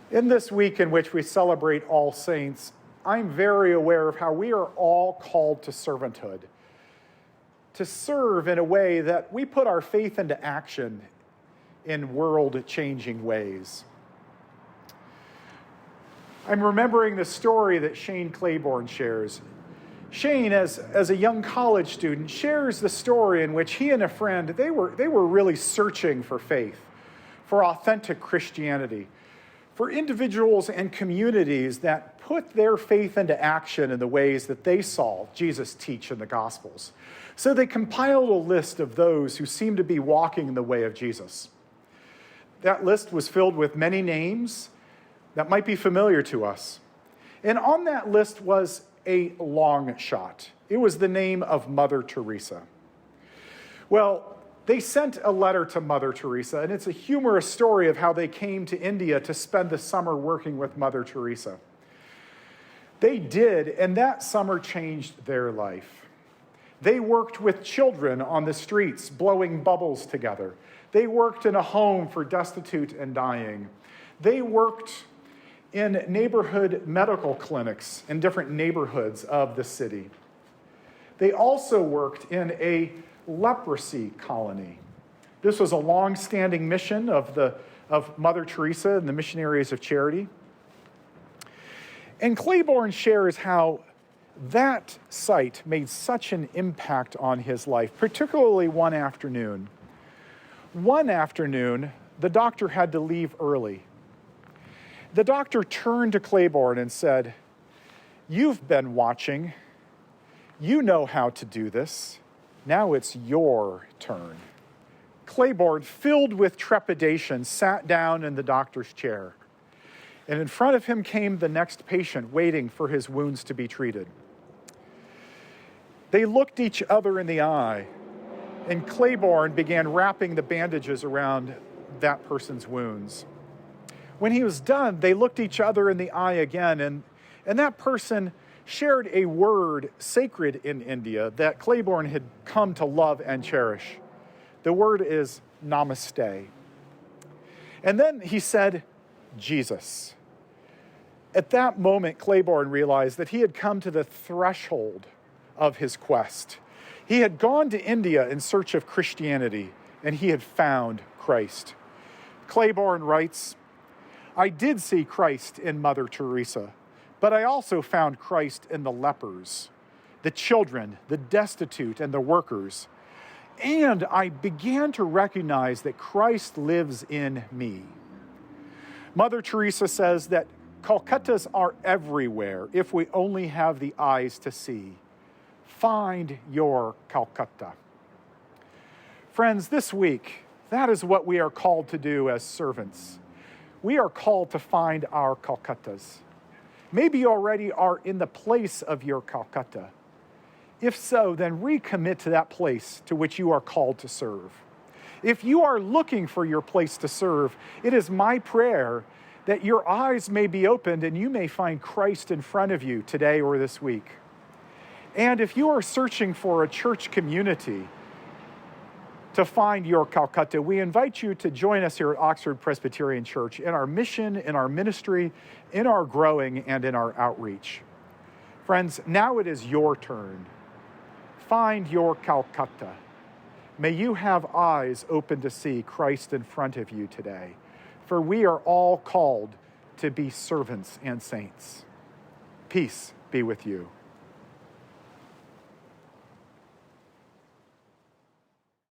In this week in which we celebrate All Saints, I'm very aware of how we are all called to servanthood, to serve in a way that we put our faith into action in world-changing ways. I'm remembering the story that Shane Claiborne shares. Shane, as a young college student, shares the story in which he and a friend, they were really searching for faith, for authentic Christianity, for individuals and communities that put their faith into action in the ways that they saw Jesus teach in the Gospels. So they compiled a list of those who seemed to be walking in the way of Jesus. That list was filled with many names that might be familiar to us. And on that list was a long shot. It was the name of Mother Teresa. Well, they sent a letter to Mother Teresa, and it's a humorous story of how they came to India to spend the summer working with Mother Teresa. They did, and that summer changed their life. They worked with children on the streets, blowing bubbles together. They worked in a home for destitute and dying. They worked in neighborhood medical clinics in different neighborhoods of the city. They also worked in a leprosy colony. This was a long-standing mission of Mother Teresa and the Missionaries of Charity. And Claiborne shares how that site made such an impact on his life, particularly one afternoon. One afternoon, the doctor had to leave early. The doctor turned to Claiborne and said, "You've been watching. You know how to do this. Now it's your turn." Claiborne, filled with trepidation, sat down in the doctor's chair. And in front of him came the next patient waiting for his wounds to be treated. They looked each other in the eye, and Claiborne began wrapping the bandages around that person's wounds. When he was done, they looked each other in the eye again, and that person shared a word sacred in India that Claiborne had come to love and cherish. The word is namaste. And then he said, Jesus. At that moment, Claiborne realized that he had come to the threshold of his quest. He had gone to India in search of Christianity, and he had found Christ. Claiborne writes, "I did see Christ in Mother Teresa, but I also found Christ in the lepers, the children, the destitute, and the workers. And I began to recognize that Christ lives in me." Mother Teresa says that Calcuttas are everywhere if we only have the eyes to see. Find your Calcutta. Friends, this week, that is what we are called to do as servants. We are called to find our Calcuttas. Maybe you already are in the place of your Calcutta. If so, then recommit to that place to which you are called to serve. If you are looking for your place to serve, it is my prayer that your eyes may be opened and you may find Christ in front of you today or this week. And if you are searching for a church community to find your Calcutta, we invite you to join us here at Oxford Presbyterian Church in our mission, in our ministry, in our growing, and in our outreach. Friends, now it is your turn. Find your Calcutta. May you have eyes open to see Christ in front of you today, for we are all called to be servants and saints. Peace be with you.